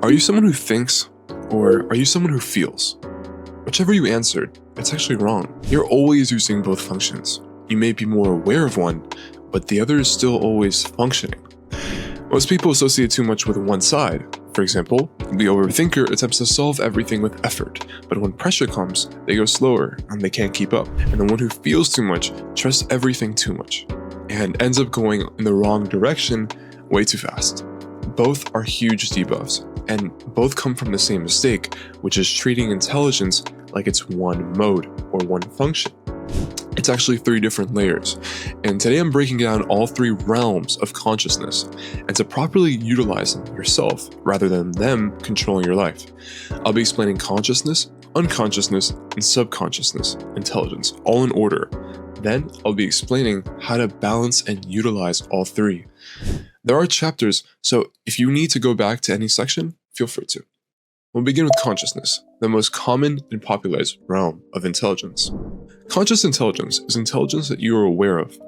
Are you someone who thinks, or are you someone who feels? Whichever you answered, it's actually wrong. You're always using both functions. You may be more aware of one, but the other is still always functioning. Most people associate too much with one side. For example, the overthinker attempts to solve everything with effort, but when pressure comes, they go slower and they can't keep up. And the one who feels too much trusts everything too much and ends up going in the wrong direction way too fast. Both are huge debuffs, and both come from the same mistake, which is treating intelligence like it's one mode or one function. It's actually 3 different layers, and today I'm breaking down all 3 realms of consciousness, and to properly utilize them yourself rather than them controlling your life. I'll be explaining consciousness, unconsciousness, and subconsciousness intelligence, all in order. Then I'll be explaining how to balance and utilize all 3. There are chapters, so if you need to go back to any section, feel free to. We'll begin with consciousness, the most common and popularized realm of intelligence. Conscious intelligence is intelligence that you are aware of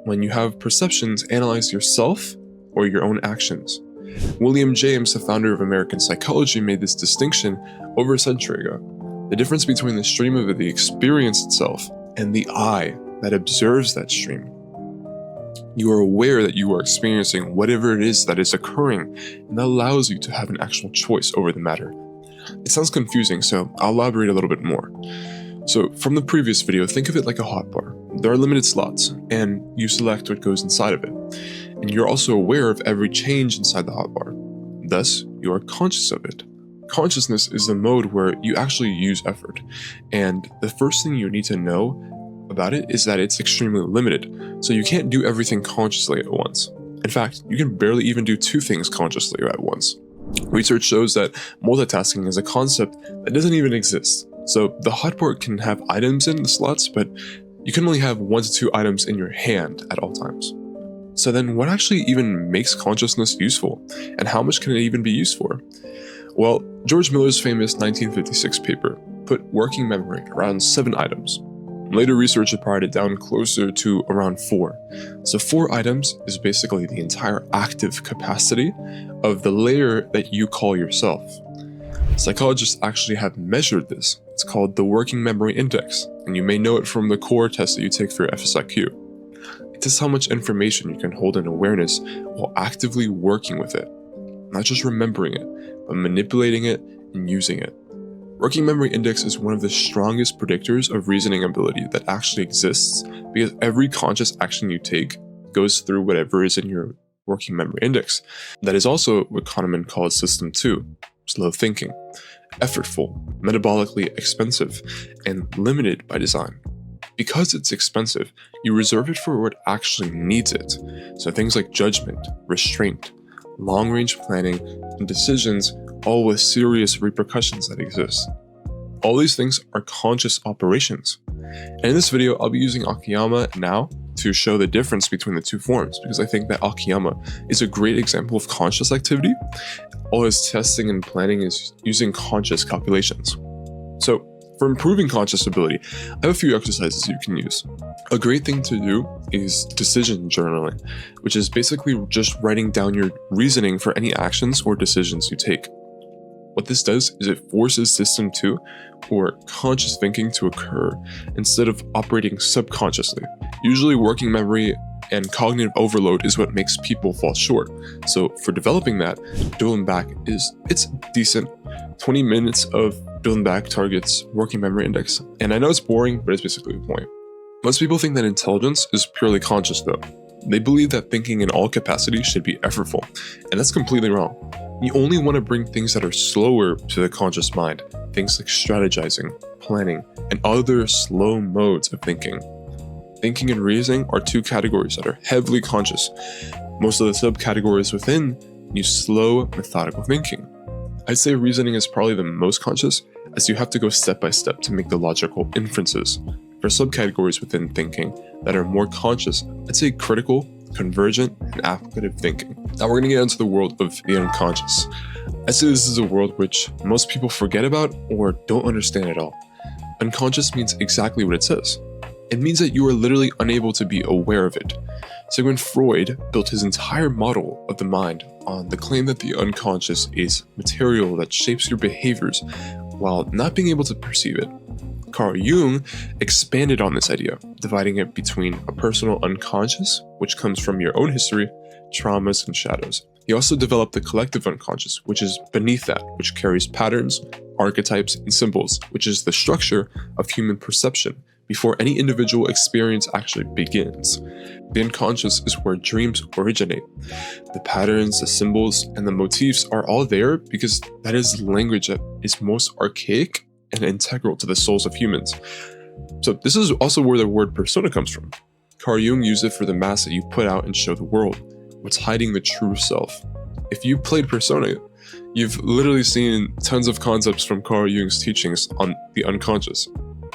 when you have perceptions analyze yourself or your own actions. William James, the founder of American psychology, made this distinction over a century ago. The difference between the stream of the experience itself and the I that observes that stream. You are aware that you are experiencing whatever it is that is occurring, and that allows you to have an actual choice over the matter. It sounds confusing, so I'll elaborate a little bit more. So from the previous video, think of it like a hotbar. There are limited slots, and you select what goes inside of it. And you're also aware of every change inside the hotbar. Thus, you are conscious of it. Consciousness is the mode where you actually use effort. And the first thing you need to know about it is that it's extremely limited. So you can't do everything consciously at once. In fact, you can barely even do 2 things consciously at once. Research shows that multitasking is a concept that doesn't even exist. So the hotbar can have items in the slots, but you can only have 1 to 2 items in your hand at all times. So then what actually even makes consciousness useful? And how much can it even be used for? Well, George Miller's famous 1956 paper put working memory around 7 items. Later research had brought it down closer to around 4. So 4 items is basically the entire active capacity of the layer that you call yourself. Psychologists actually have measured this. It's called the working memory index, and you may know it from the core test that you take for your FSIQ. It is how much information you can hold in awareness while actively working with it. Not just remembering it, but manipulating it and using it. Working memory index is one of the strongest predictors of reasoning ability that actually exists because every conscious action you take goes through whatever is in your working memory index. That is also what Kahneman calls System 2, slow thinking, effortful, metabolically expensive, and limited by design. Because it's expensive, you reserve it for what actually needs it. So things like judgment, restraint, long-range planning, and decisions, all with serious repercussions that exist. All these things are conscious operations. And in this video, I'll be using Akiyama now to show the difference between the 2 forms, because I think that Akiyama is a great example of conscious activity. All his testing and planning is using conscious calculations. So for improving conscious ability, I have a few exercises you can use. A great thing to do is decision journaling, which is basically just writing down your reasoning for any actions or decisions you take. What this does is it forces System 2, or conscious thinking, to occur instead of operating subconsciously. Usually working memory and cognitive overload is what makes people fall short. So for developing that, doing back it's decent. 20 minutes of building back targets working memory index. And I know it's boring, but it's basically the point. Most people think that intelligence is purely conscious though. They believe that thinking in all capacities should be effortful, and that's completely wrong. You only want to bring things that are slower to the conscious mind, things like strategizing, planning, and other slow modes of thinking. Thinking and reasoning are 2 categories that are heavily conscious. Most of the subcategories within use slow, methodical thinking. I'd say reasoning is probably the most conscious, as you have to go step by step to make the logical inferences. For subcategories within thinking that are more conscious, I'd say critical, convergent, and applicative thinking. Now we're going to get into the world of the unconscious. I'd say this is a world which most people forget about or don't understand at all. Unconscious means exactly what it says. It means that you are literally unable to be aware of it. Sigmund Freud built his entire model of the mind on the claim that the unconscious is material that shapes your behaviors while not being able to perceive it. Carl Jung expanded on this idea, dividing it between a personal unconscious, which comes from your own history, traumas, and shadows. He also developed the collective unconscious, which is beneath that, which carries patterns, archetypes, and symbols, which is the structure of human perception before any individual experience actually begins. The unconscious is where dreams originate. The patterns, the symbols, and the motifs are all there because that is language that is most archaic and integral to the souls of humans. So this is also where the word persona comes from. Carl Jung used it for the mask that you put out and show the world, what's hiding the true self. If you played Persona, you've literally seen tons of concepts from Carl Jung's teachings on the unconscious.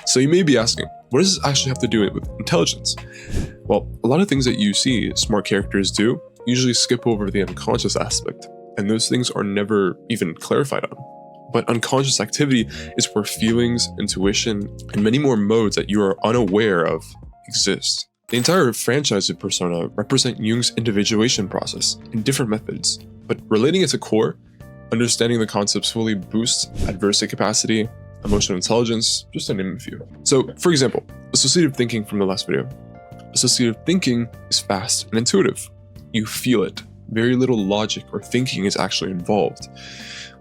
So you may be asking, what does this actually have to do with intelligence? Well, a lot of things that you see smart characters do usually skip over the unconscious aspect, and those things are never even clarified on. But unconscious activity is where feelings, intuition, and many more modes that you are unaware of exist. The entire franchise of Persona represent Jung's individuation process in different methods, but relating it to core, understanding the concepts fully boosts adversity capacity, emotional intelligence, just to name a few. So, for example, associative thinking from the last video. Associative thinking is fast and intuitive. You feel it. Very little logic or thinking is actually involved.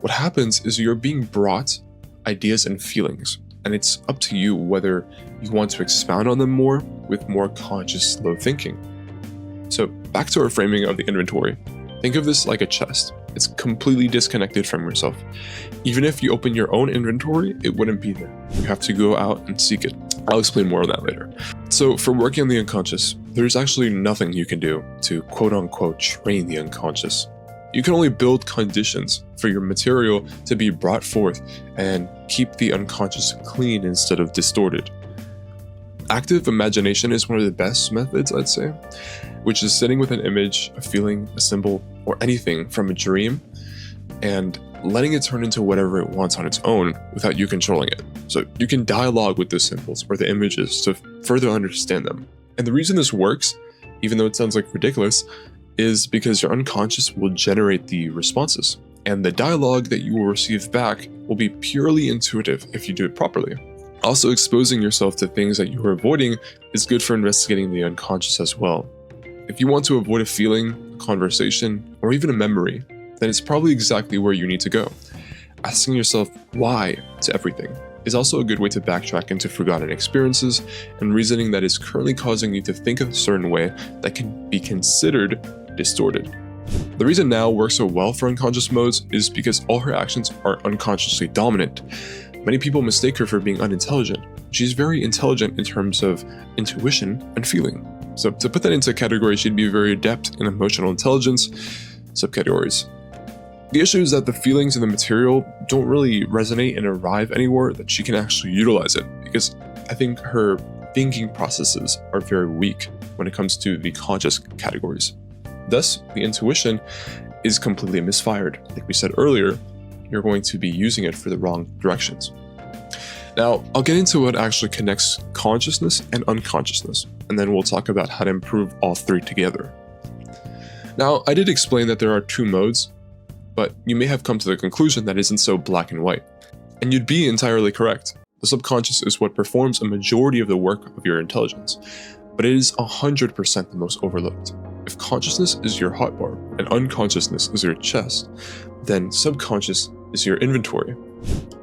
What happens is you're being brought ideas and feelings, and it's up to you whether you want to expound on them more with more conscious, slow thinking. So back to our framing of the inventory. Think of this like a chest. It's completely disconnected from yourself. Even if you open your own inventory, it wouldn't be there. You have to go out and seek it. I'll explain more on that later. So for working on the unconscious, there's actually nothing you can do to quote-unquote train the unconscious. You can only build conditions for your material to be brought forth and keep the unconscious clean instead of distorted. Active imagination is one of the best methods, I'd say, which is sitting with an image, a feeling, a symbol, or anything from a dream and letting it turn into whatever it wants on its own without you controlling it. So you can dialogue with the symbols or the images to further understand them. And the reason this works, even though it sounds like ridiculous, is because your unconscious will generate the responses, and the dialogue that you will receive back will be purely intuitive if you do it properly. Also, exposing yourself to things that you are avoiding is good for investigating the unconscious as well. If you want to avoid a feeling, a conversation, or even a memory, then it's probably exactly where you need to go. Asking yourself why to everything is also a good way to backtrack into forgotten experiences and reasoning that is currently causing you to think a certain way that can be considered distorted. The reason now works so well for unconscious modes is because all her actions are unconsciously dominant. Many people mistake her for being unintelligent. She's very intelligent in terms of intuition and feeling. So to put that into a category, she'd be very adept in emotional intelligence subcategories. The issue is that the feelings in the material don't really resonate and arrive anywhere that she can actually utilize it, because I think her thinking processes are very weak when it comes to the conscious categories. Thus, the intuition is completely misfired. Like we said earlier, you're going to be using it for the wrong directions. Now, I'll get into what actually connects consciousness and unconsciousness, and then we'll talk about how to improve all three together. Now, I did explain that there are two modes, but you may have come to the conclusion that isn't so black and white. And you'd be entirely correct. The subconscious is what performs a majority of the work of your intelligence, but it is 100% the most overlooked. If consciousness is your hotbar and unconsciousness is your chest, then subconscious is your inventory.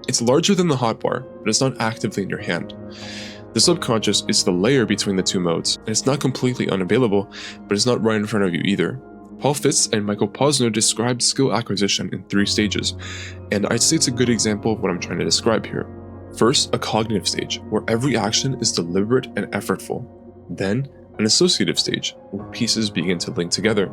It's larger than the hotbar, but it's not actively in your hand. The subconscious is the layer between the two modes, and it's not completely unavailable, but it's not right in front of you either. Paul Fitz and Michael Posner described skill acquisition in 3 stages, and I'd say it's a good example of what I'm trying to describe here. First, a cognitive stage, where every action is deliberate and effortful. Then, an associative stage, where pieces begin to link together.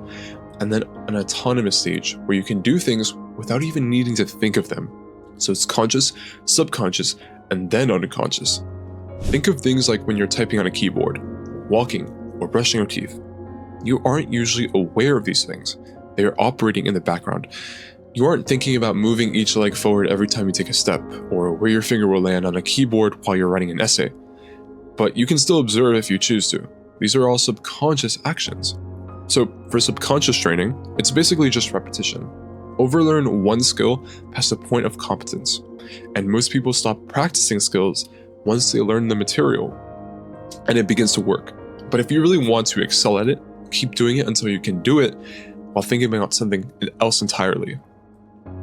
And then an autonomous stage, where you can do things without even needing to think of them. So it's conscious, subconscious, and then unconscious. Think of things like when you're typing on a keyboard, walking, or brushing your teeth. You aren't usually aware of these things. They are operating in the background. You aren't thinking about moving each leg forward every time you take a step, or where your finger will land on a keyboard while you're writing an essay. But you can still observe if you choose to. these are all subconscious actions. So for subconscious training, it's basically just repetition. Overlearn one skill past the point of competence, and most people stop practicing skills once they learn the material and it begins to work. But if you really want to excel at it, keep doing it until you can do it while thinking about something else entirely.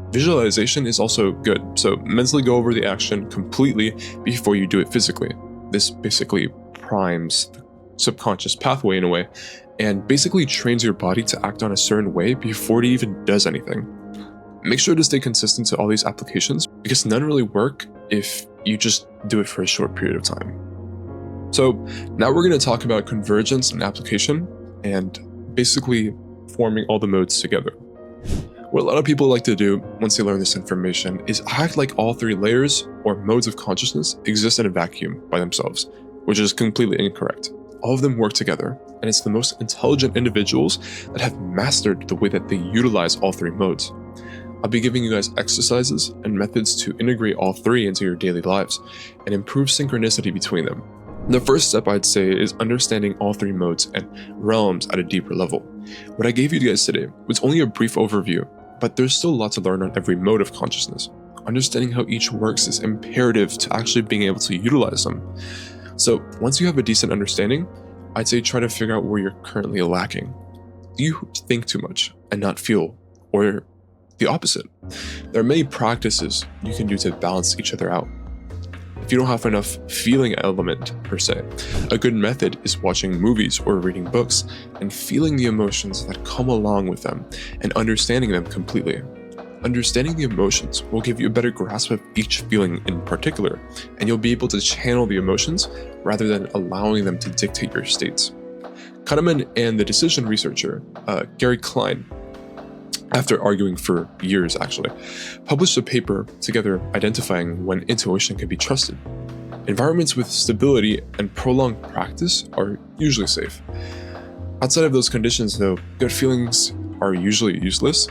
Visualization is also good, so mentally go over the action completely before you do it physically. This basically primes the subconscious pathway in a way, and basically trains your body to act on a certain way before it even does anything. Make sure to stay consistent to all these applications, because none really work if you just do it for a short period of time. So now we're going to talk about convergence and application, and basically forming all the modes together. What a lot of people like to do once they learn this information is act like all three layers or modes of consciousness exist in a vacuum by themselves, which is completely incorrect. All of them work together, and it's the most intelligent individuals that have mastered the way that they utilize all three modes. I'll be giving you guys exercises and methods to integrate all three into your daily lives and improve synchronicity between them. The first step, I'd say, is understanding all three modes and realms at a deeper level. What I gave you guys today was only a brief overview, but there's still a lot to learn on every mode of consciousness. Understanding how each works is imperative to actually being able to utilize them. So once you have a decent understanding, I'd say try to figure out where you're currently lacking. Do you think too much and not feel, or the opposite? There are many practices you can do to balance each other out. If you don't have enough feeling element per se, a good method is watching movies or reading books and feeling the emotions that come along with them and understanding them completely. Understanding the emotions will give you a better grasp of each feeling in particular, and you'll be able to channel the emotions rather than allowing them to dictate your states. Kahneman and the decision researcher, Gary Klein, after arguing for years actually, published a paper together identifying when intuition can be trusted. Environments with stability and prolonged practice are usually safe. Outside of those conditions though, gut feelings are usually useless.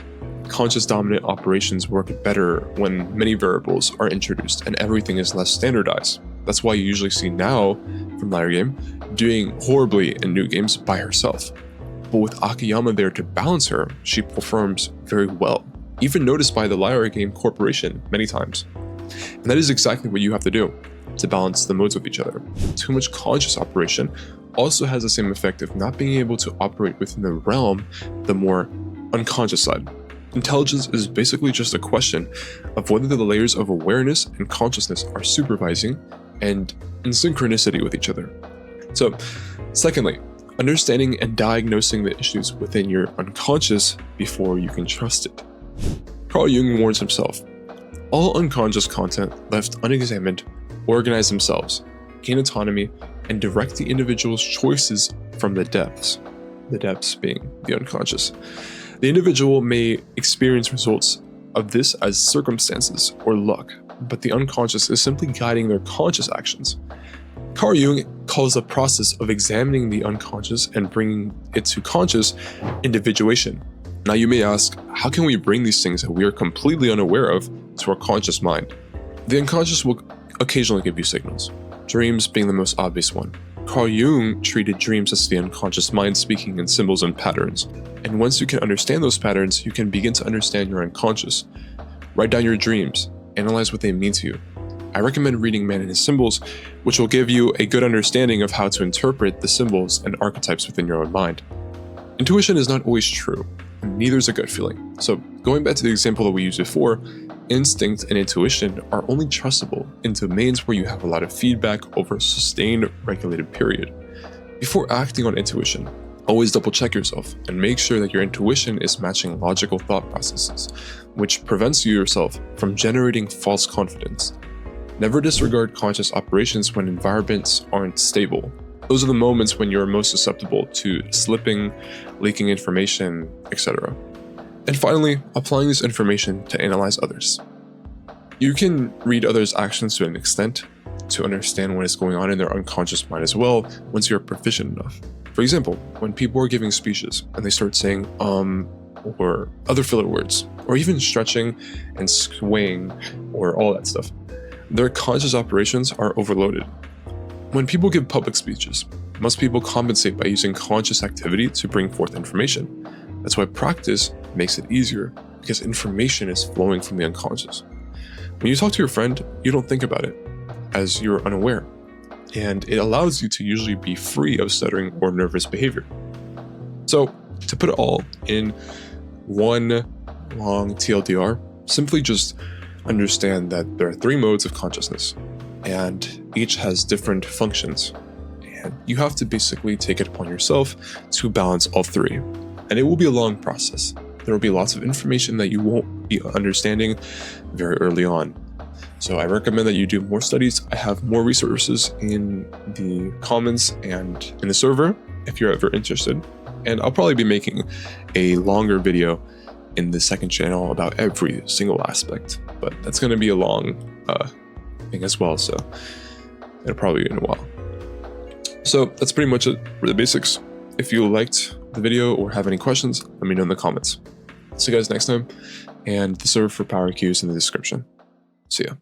Conscious dominant operations work better when many variables are introduced and everything is less standardized. That's why you usually see Nao from Liar Game doing horribly in new games by herself. But with Akiyama there to balance her, she performs very well, even noticed by the Liar Game Corporation many times. And that is exactly what you have to do to balance the modes of each other. Too much conscious operation also has the same effect of not being able to operate within the realm, the more unconscious side. Intelligence is basically just a question of whether the layers of awareness and consciousness are supervising and in synchronicity with each other. So, secondly, understanding and diagnosing the issues within your unconscious before you can trust it. Carl Jung warns himself, all unconscious content left unexamined organize themselves, gain autonomy, and direct the individual's choices from the depths being the unconscious. The individual may experience results of this as circumstances or luck, but the unconscious is simply guiding their conscious actions. Carl Jung calls the process of examining the unconscious and bringing it to conscious individuation. Now you may ask, how can we bring these things that we are completely unaware of to our conscious mind? The unconscious will occasionally give you signals, dreams being the most obvious one. Carl Jung treated dreams as the unconscious mind speaking in symbols and patterns. And once you can understand those patterns, you can begin to understand your unconscious. Write down your dreams, analyze what they mean to you. I recommend reading Man and His Symbols, which will give you a good understanding of how to interpret the symbols and archetypes within your own mind. Intuition is not always true, and neither is a gut feeling. So going back to the example that we used before, instinct and intuition are only trustable in domains where you have a lot of feedback over a sustained, regulated period. Before acting on intuition, always double check yourself and make sure that your intuition is matching logical thought processes, which prevents you yourself from generating false confidence. Never disregard conscious operations when environments aren't stable. Those are the moments when you're most susceptible to slipping, leaking information, etc. And finally, applying this information to analyze others. You can read others' actions to an extent to understand what is going on in their unconscious mind as well once you're proficient enough. For example, when people are giving speeches and they start saying or other filler words, or even stretching and swaying or all that stuff, their conscious operations are overloaded. When people give public speeches, Most people compensate by using conscious activity to bring forth information. That's why practice makes it easier, because information is flowing from the unconscious. When you talk to your friend, you don't think about it, as you're unaware, and it allows you to usually be free of stuttering or nervous behavior. So, to put it all in one long TLDR, simply just understand that there are 3 modes of consciousness, and each has different functions. And you have to basically take it upon yourself to balance all 3. And it will be a long process. There will be lots of information that you won't be understanding very early on. So I recommend that you do more studies. I have more resources in the comments and in the server if you're ever interested. And I'll probably be making a longer video in the second channel about every single aspect. But that's going to be a long thing as well, so it'll probably be in a while. So that's pretty much it for the basics. If you liked the video or have any questions, let me know in the comments. See you guys next time, and the server for Power Q is in the description. See ya.